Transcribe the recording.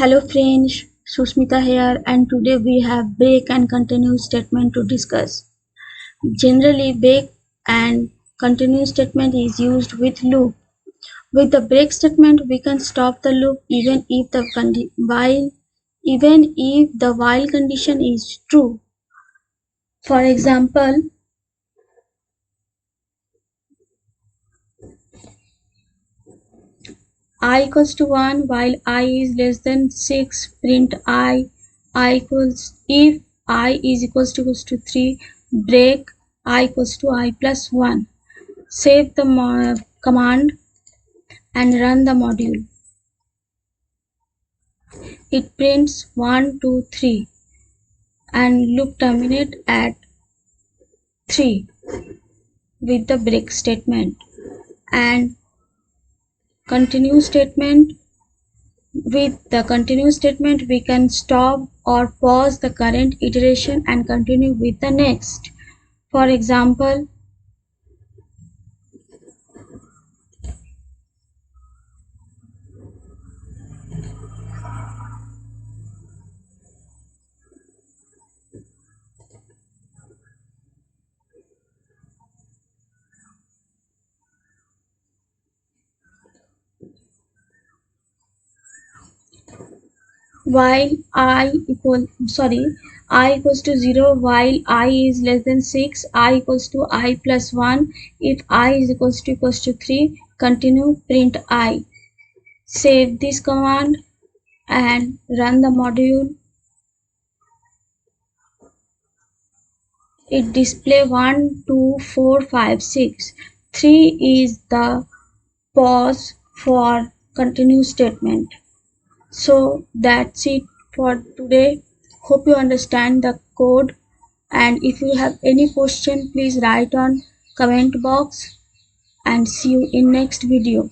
Hello friends, Susmita here, and today we have break and continue statement to discuss. Generally, break and continue statement is used with loop. With the break statement, we can stop the loop even if the while condition is true. For example, I equals to 1 while I is less than 6, print I equals, if I is equals to 3, break I equals to I plus 1. Save the command and run the module. It prints 1, 2, 3 and loop terminate at 3 with the break statement. And continue statement, with the continue statement we can stop or pause the current iteration and continue with the next. For example, while I equals to 0 while I is less than 6, I equals to I plus 1, if I is equals to 3, continue, print I. Save this command and run the module. It display 1, 2, 4, 5, 6. 3 is the pause for continue statement. So that's it for today. Hope you understand the code, and if you have any question please write on comment box, and see you in next video.